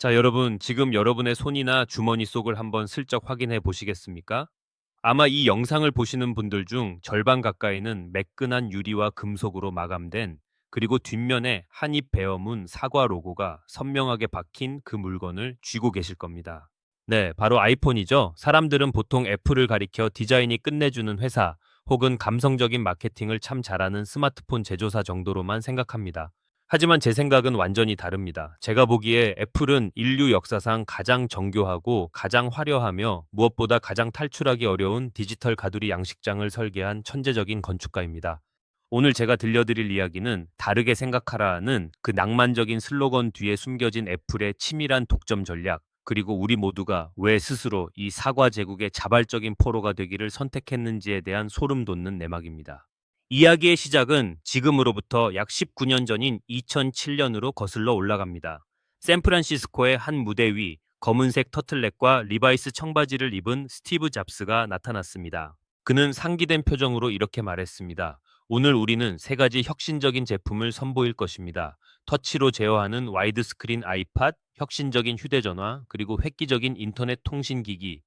자, 여러분, 지금 여러분의 손이나 주머니 속을 한번 슬쩍 확인해 보시겠습니까? 아마 이 영상을 보시는 분들 중 절반 가까이는 매끈한 유리와 금속으로 마감된, 그리고 뒷면에 한입 베어문 사과 로고가 선명하게 박힌 그 물건을 쥐고 계실 겁니다. 네, 바로 아이폰이죠. 사람들은 보통 애플을 가리켜 디자인이 끝내주는 회사 혹은 감성적인 마케팅을 참 잘하는 스마트폰 제조사 정도로만 생각합니다. 하지만 제 생각은 완전히 다릅니다. 제가 보기에 애플은 인류 역사상 가장 정교하고 가장 화려하며 무엇보다 가장 탈출하기 어려운 디지털 가두리 양식장을 설계한 천재적인 건축가입니다. 오늘 제가 들려드릴 이야기는 다르게 생각하라는 그 낭만적인 슬로건 뒤에 숨겨진 애플의 치밀한 독점 전략, 그리고 우리 모두가 왜 스스로 이 사과 제국의 자발적인 포로가 되기를 선택했는지에 대한 소름 돋는 내막입니다. 이야기의 시작은 지금으로부터 약 19년 전인 2007년으로 거슬러 올라갑니다. 샌프란시스코의 한 무대 위 검은색 터틀넥과 리바이스 청바지를 입은 스티브 잡스가 나타났습니다. 그는 상기된 표정으로 이렇게 말했습니다. 오늘 우리는 세 가지 혁신적인 제품을 선보일 것입니다. 터치로 제어하는 와이드 스크린 아이팟, 혁신적인 휴대전화, 그리고 획기적인 인터넷 통신기기.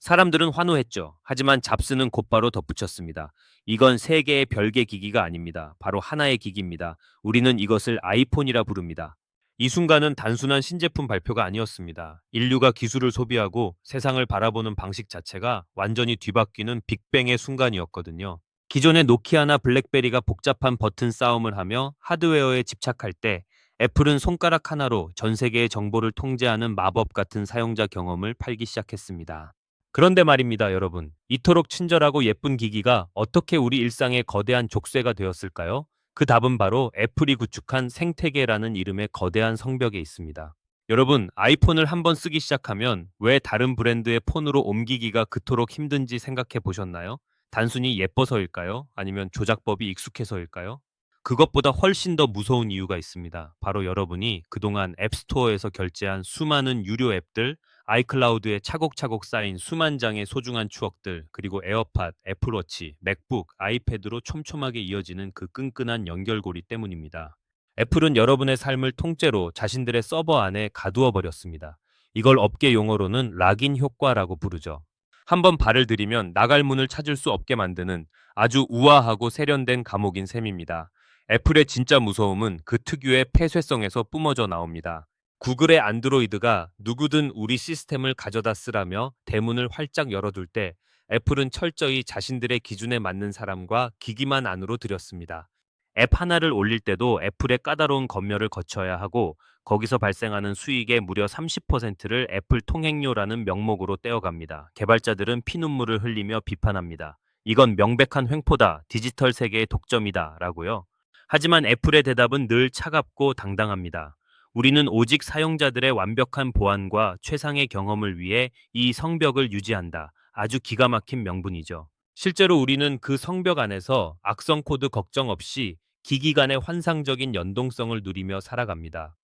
사람들은 환호했죠. 하지만 잡스는 곧바로 덧붙였습니다. 이건 세 개의 별개 기기가 아닙니다. 바로 하나의 기기입니다. 우리는 이것을 아이폰이라 부릅니다. 이 순간은 단순한 신제품 발표가 아니었습니다. 인류가 기술을 소비하고 세상을 바라보는 방식 자체가 완전히 뒤바뀌는 빅뱅의 순간이었거든요. 기존의 노키아나 블랙베리가 복잡한 버튼 싸움을 하며 하드웨어에 집착할 때 애플은 손가락 하나로 전 세계의 정보를 통제하는 마법 같은 사용자 경험을 팔기 시작했습니다. 그런데 말입니다, 여러분. 이토록 친절하고 예쁜 기기가 어떻게 우리 일상의 거대한 족쇄가 되었을까요? 그 답은 바로 애플이 구축한 생태계라는 이름의 거대한 성벽에 있습니다. 여러분, 아이폰을 한번 쓰기 시작하면 왜 다른 브랜드의 폰으로 옮기기가 그토록 힘든지 생각해 보셨나요? 단순히 예뻐서일까요? 아니면 조작법이 익숙해서일까요? 그것보다 훨씬 더 무서운 이유가 있습니다. 바로 여러분이 그동안 앱스토어에서 결제한 수많은 유료 앱들, 아이클라우드에 차곡차곡 쌓인 수만 장의 소중한 추억들, 그리고 에어팟, 애플워치, 맥북, 아이패드로 촘촘하게 이어지는 그 끈끈한 연결고리 때문입니다. 애플은 여러분의 삶을 통째로 자신들의 서버 안에 가두어 버렸습니다. 이걸 업계 용어로는 락인 효과라고 부르죠. 한번 발을 들이면 나갈 문을 찾을 수 없게 만드는 아주 우아하고 세련된 감옥인 셈입니다. 애플의 진짜 무서움은 그 특유의 폐쇄성에서 뿜어져 나옵니다. 구글의 안드로이드가 누구든 우리 시스템을 가져다 쓰라며 대문을 활짝 열어둘 때 애플은 철저히 자신들의 기준에 맞는 사람과 기기만 안으로 들였습니다. 앱 하나를 올릴 때도 애플의 까다로운 검열을 거쳐야 하고 거기서 발생하는 수익의 무려 30%를 애플 통행료라는 명목으로 떼어갑니다. 개발자들은 피눈물을 흘리며 비판합니다. 이건 명백한 횡포다. 디지털 세계의 독점이다. 라고요. 하지만 애플의 대답은 늘 차갑고 당당합니다. 우리는 오직 사용자들의 완벽한 보안과 최상의 경험을 위해 이 성벽을 유지한다. 아주 기가 막힌 명분이죠. 실제로 우리는 그 성벽 안에서 악성 코드 걱정 없이 기기 간의 환상적인 연동성을 누리며 살아갑니다.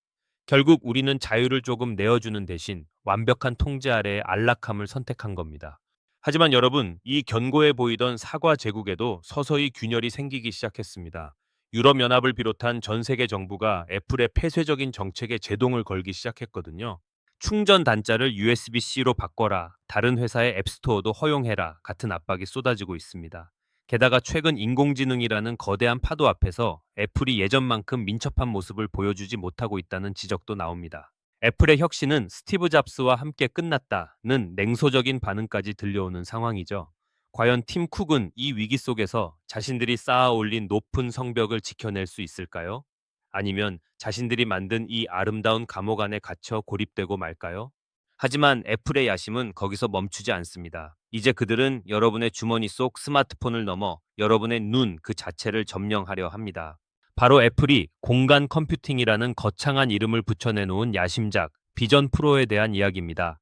결국 우리는 자유를 조금 내어주는 대신 완벽한 통제 아래의 안락함을 선택한 겁니다. 하지만 여러분, 이 견고해 보이던 사과 제국에도 서서히 균열이 생기기 시작했습니다. 유럽연합을 비롯한 전 세계 정부가 애플의 폐쇄적인 정책에 제동을 걸기 시작했거든요. 충전 단자를 USB-C로 바꿔라, 다른 회사의 앱스토어도 허용해라 같은 압박이 쏟아지고 있습니다. 게다가 최근 인공지능이라는 거대한 파도 앞에서 애플이 예전만큼 민첩한 모습을 보여주지 못하고 있다는 지적도 나옵니다. 애플의 혁신은 스티브 잡스와 함께 끝났다는 냉소적인 반응까지 들려오는 상황이죠. 과연 팀 쿡은 이 위기 속에서 자신들이 쌓아 올린 높은 성벽을 지켜낼 수 있을까요? 아니면 자신들이 만든 이 아름다운 감옥 안에 갇혀 고립되고 말까요? 하지만 애플의 야심은 거기서 멈추지 않습니다. 이제 그들은 여러분의 주머니 속 스마트폰을 넘어 여러분의 눈 그 자체를 점령하려 합니다. 바로 애플이 공간 컴퓨팅이라는 거창한 이름을 붙여내놓은 야심작 비전 프로에 대한 이야기입니다.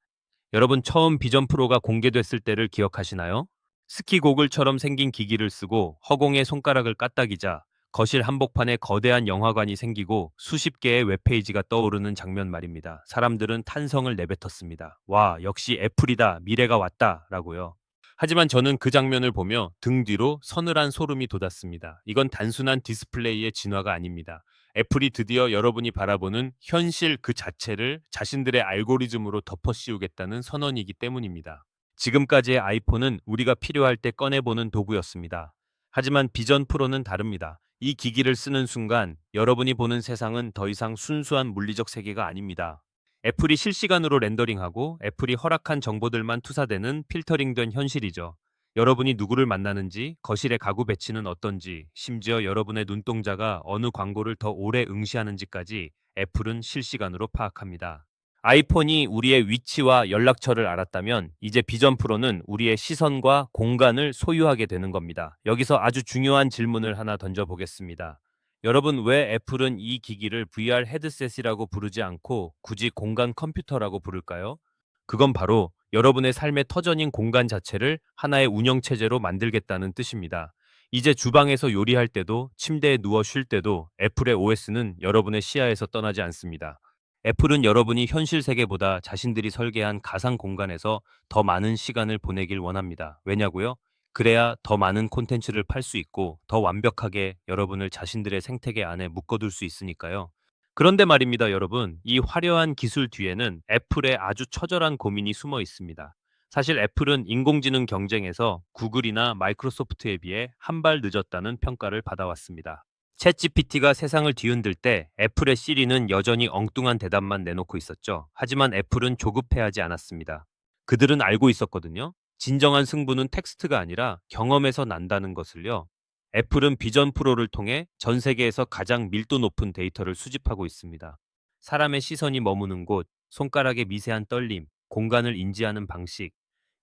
여러분, 처음 비전 프로가 공개됐을 때를 기억하시나요? 스키 고글처럼 생긴 기기를 쓰고 허공에 손가락을 까딱이자 거실 한복판에 거대한 영화관이 생기고 수십 개의 웹페이지가 떠오르는 장면 말입니다. 사람들은 탄성을 내뱉었습니다. 와, 역시 애플이다. 미래가 왔다. 라고요. 하지만 저는 그 장면을 보며 등 뒤로 서늘한 소름이 돋았습니다. 이건 단순한 디스플레이의 진화가 아닙니다. 애플이 드디어 여러분이 바라보는 현실 그 자체를 자신들의 알고리즘으로 덮어씌우겠다는 선언이기 때문입니다. 지금까지의 아이폰은 우리가 필요할 때 꺼내보는 도구였습니다. 하지만 비전 프로는 다릅니다. 이 기기를 쓰는 순간 여러분이 보는 세상은 더 이상 순수한 물리적 세계가 아닙니다. 애플이 실시간으로 렌더링하고 애플이 허락한 정보들만 투사되는 필터링된 현실이죠. 여러분이 누구를 만나는지, 거실의 가구 배치는 어떤지, 심지어 여러분의 눈동자가 어느 광고를 더 오래 응시하는지까지 애플은 실시간으로 파악합니다. 아이폰이 우리의 위치와 연락처를 알았다면 이제 비전 프로는 우리의 시선과 공간을 소유하게 되는 겁니다. 여기서 아주 중요한 질문을 하나 던져보겠습니다. 여러분, 왜 애플은 이 기기를 VR 헤드셋이라고 부르지 않고 굳이 공간 컴퓨터라고 부를까요? 그건 바로 여러분의 삶의 터전인 공간 자체를 하나의 운영체제로 만들겠다는 뜻입니다. 이제 주방에서 요리할 때도 침대에 누워 쉴 때도 애플의 OS는 여러분의 시야에서 떠나지 않습니다. 애플은 여러분이 현실 세계보다 자신들이 설계한 가상 공간에서 더 많은 시간을 보내길 원합니다. 왜냐고요? 그래야 더 많은 콘텐츠를 팔 수 있고 더 완벽하게 여러분을 자신들의 생태계 안에 묶어둘 수 있으니까요. 그런데 말입니다, 여러분. 이 화려한 기술 뒤에는 애플의 아주 처절한 고민이 숨어 있습니다. 사실 애플은 인공지능 경쟁에서 구글이나 마이크로소프트에 비해 한 발 늦었다는 평가를 받아왔습니다. 챗GPT가 세상을 뒤흔들 때 애플의 시리는 여전히 엉뚱한 대답만 내놓고 있었죠. 하지만 애플은 조급해하지 않았습니다. 그들은 알고 있었거든요. 진정한 승부는 텍스트가 아니라 경험에서 난다는 것을요. 애플은 비전 프로를 통해 전 세계에서 가장 밀도 높은 데이터를 수집하고 있습니다. 사람의 시선이 머무는 곳, 손가락의 미세한 떨림, 공간을 인지하는 방식,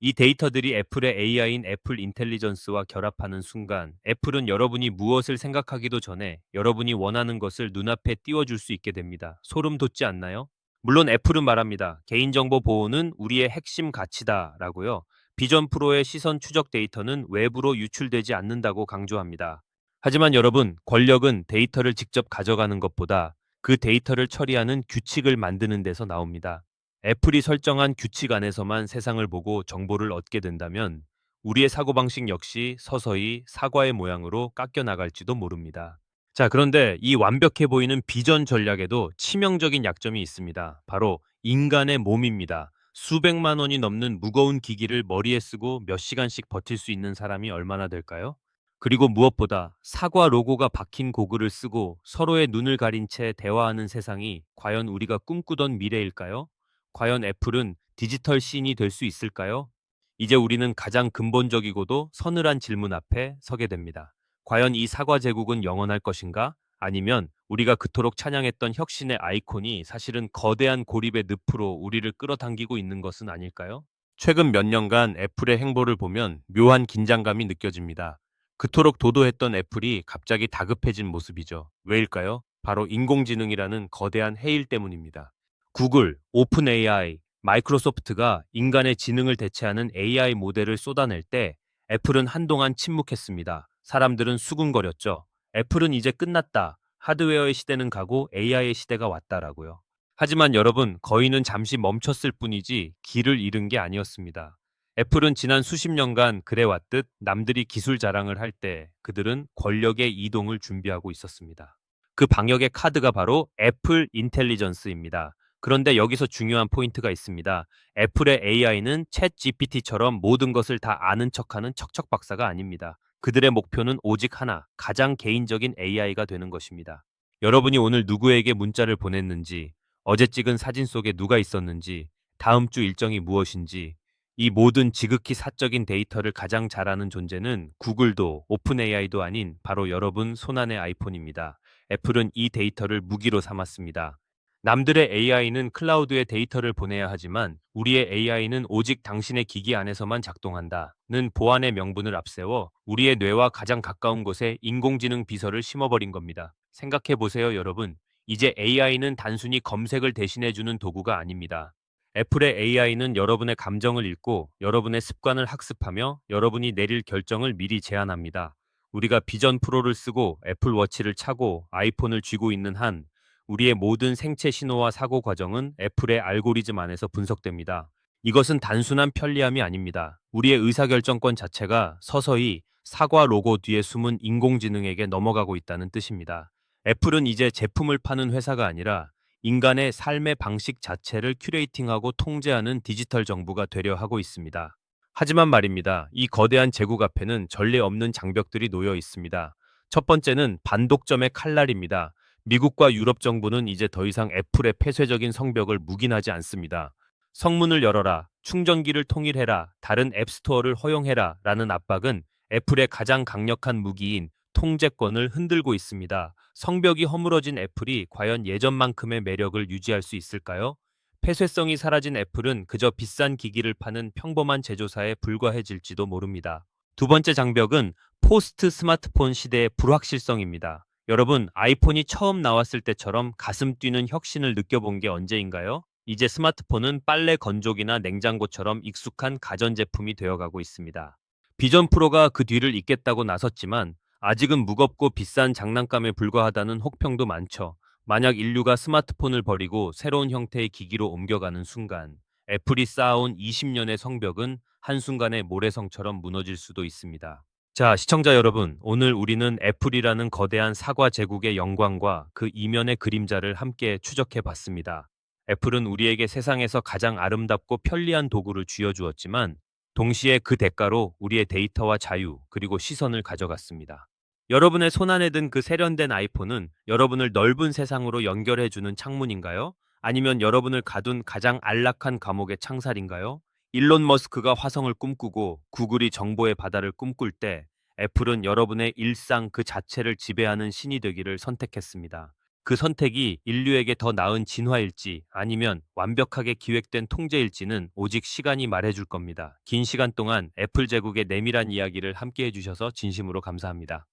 이 데이터들이 애플의 AI인 애플 인텔리전스와 결합하는 순간 애플은 여러분이 무엇을 생각하기도 전에 여러분이 원하는 것을 눈앞에 띄워줄 수 있게 됩니다. 소름 돋지 않나요? 물론 애플은 말합니다. 개인정보 보호는 우리의 핵심 가치다라고요. 비전 프로의 시선 추적 데이터는 외부로 유출되지 않는다고 강조합니다. 하지만 여러분, 권력은 데이터를 직접 가져가는 것보다 그 데이터를 처리하는 규칙을 만드는 데서 나옵니다. 애플이 설정한 규칙 안에서만 세상을 보고 정보를 얻게 된다면 우리의 사고방식 역시 서서히 사과의 모양으로 깎여 나갈지도 모릅니다. 자, 그런데 이 완벽해 보이는 비전 전략에도 치명적인 약점이 있습니다. 바로 인간의 몸입니다. 수백만 원이 넘는 무거운 기기를 머리에 쓰고 몇 시간씩 버틸 수 있는 사람이 얼마나 될까요? 그리고 무엇보다 사과 로고가 박힌 고글을 쓰고 서로의 눈을 가린 채 대화하는 세상이 과연 우리가 꿈꾸던 미래일까요? 과연 애플은 디지털 시인이 될 수 있을까요? 이제 우리는 가장 근본적이고도 서늘한 질문 앞에 서게 됩니다. 과연 이 사과 제국은 영원할 것인가? 아니면 우리가 그토록 찬양했던 혁신의 아이콘이 사실은 거대한 고립의 늪으로 우리를 끌어당기고 있는 것은 아닐까요? 최근 몇 년간 애플의 행보를 보면 묘한 긴장감이 느껴집니다. 그토록 도도했던 애플이 갑자기 다급해진 모습이죠. 왜일까요? 바로 인공지능이라는 거대한 해일 때문입니다. 구글, 오픈 AI, 마이크로소프트가 인간의 지능을 대체하는 AI 모델을 쏟아낼 때 애플은 한동안 침묵했습니다. 사람들은 수군거렸죠. 애플은 이제 끝났다. 하드웨어의 시대는 가고 AI의 시대가 왔다라고요. 하지만 여러분, 거인은 잠시 멈췄을 뿐이지 길을 잃은 게 아니었습니다. 애플은 지난 수십 년간 그래왔듯 남들이 기술 자랑을 할 때 그들은 권력의 이동을 준비하고 있었습니다. 그 방역의 카드가 바로 애플 인텔리전스입니다. 그런데 여기서 중요한 포인트가 있습니다. 애플의 AI는 챗 GPT처럼 모든 것을 다 아는 척하는 척척 박사가 아닙니다. 그들의 목표는 오직 하나, 가장 개인적인 AI가 되는 것입니다. 여러분이 오늘 누구에게 문자를 보냈는지, 어제 찍은 사진 속에 누가 있었는지, 다음 주 일정이 무엇인지, 이 모든 지극히 사적인 데이터를 가장 잘 아는 존재는 구글도 오픈 AI도 아닌 바로 여러분 손안의 아이폰입니다. 애플은 이 데이터를 무기로 삼았습니다. 남들의 AI는 클라우드에 데이터를 보내야 하지만 우리의 AI는 오직 당신의 기기 안에서만 작동한다는 보안의 명분을 앞세워 우리의 뇌와 가장 가까운 곳에 인공지능 비서를 심어버린 겁니다. 생각해 보세요, 여러분. 이제 AI는 단순히 검색을 대신해주는 도구가 아닙니다. 애플의 AI는 여러분의 감정을 읽고 여러분의 습관을 학습하며 여러분이 내릴 결정을 미리 제안합니다. 우리가 비전 프로를 쓰고 애플워치를 차고 아이폰을 쥐고 있는 한 우리의 모든 생체 신호와 사고 과정은 애플의 알고리즘 안에서 분석됩니다. 이것은 단순한 편리함이 아닙니다. 우리의 의사결정권 자체가 서서히 사과 로고 뒤에 숨은 인공지능에게 넘어가고 있다는 뜻입니다. 애플은 이제 제품을 파는 회사가 아니라 인간의 삶의 방식 자체를 큐레이팅하고 통제하는 디지털 정부가 되려 하고 있습니다. 하지만 말입니다. 이 거대한 제국 앞에는 전례 없는 장벽들이 놓여 있습니다. 첫 번째는 반독점의 칼날입니다. 미국과 유럽 정부는 이제 더 이상 애플의 폐쇄적인 성벽을 묵인하지 않습니다. 성문을 열어라, 충전기를 통일해라, 다른 앱스토어를 허용해라 라는 압박은 애플의 가장 강력한 무기인 통제권을 흔들고 있습니다. 성벽이 허물어진 애플이 과연 예전만큼의 매력을 유지할 수 있을까요? 폐쇄성이 사라진 애플은 그저 비싼 기기를 파는 평범한 제조사에 불과해질지도 모릅니다. 두 번째 장벽은 포스트 스마트폰 시대의 불확실성입니다. 여러분, 아이폰이 처음 나왔을 때처럼 가슴 뛰는 혁신을 느껴본 게 언제인가요? 이제 스마트폰은 빨래 건조기나 냉장고처럼 익숙한 가전제품이 되어가고 있습니다. 비전 프로가 그 뒤를 잇겠다고 나섰지만 아직은 무겁고 비싼 장난감에 불과하다는 혹평도 많죠. 만약 인류가 스마트폰을 버리고 새로운 형태의 기기로 옮겨가는 순간 애플이 쌓아온 20년의 성벽은 한순간에 모래성처럼 무너질 수도 있습니다. 자, 시청자 여러분, 오늘 우리는 애플이라는 거대한 사과 제국의 영광과 그 이면의 그림자를 함께 추적해 봤습니다. 애플은 우리에게 세상에서 가장 아름답고 편리한 도구를 쥐어주었지만 동시에 그 대가로 우리의 데이터와 자유, 그리고 시선을 가져갔습니다. 여러분의 손안에 든 그 세련된 아이폰은 여러분을 넓은 세상으로 연결해주는 창문인가요? 아니면 여러분을 가둔 가장 안락한 감옥의 창살인가요? 일론 머스크가 화성을 꿈꾸고 구글이 정보의 바다를 꿈꿀 때 애플은 여러분의 일상 그 자체를 지배하는 신이 되기를 선택했습니다. 그 선택이 인류에게 더 나은 진화일지 아니면 완벽하게 기획된 통제일지는 오직 시간이 말해줄 겁니다. 긴 시간 동안 애플 제국의 내밀한 이야기를 함께 해주셔서 진심으로 감사합니다.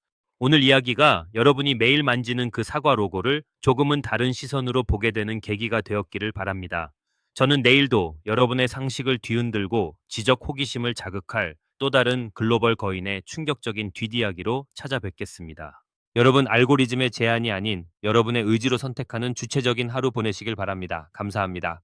오늘 이야기가 여러분이 매일 만지는 그 사과 로고를 조금은 다른 시선으로 보게 되는 계기가 되었기를 바랍니다. 저는 내일도 여러분의 상식을 뒤흔들고 지적 호기심을 자극할 또 다른 글로벌 거인의 충격적인 뒷이야기로 찾아뵙겠습니다. 여러분, 알고리즘의 제한이 아닌 여러분의 의지로 선택하는 주체적인 하루 보내시길 바랍니다. 감사합니다.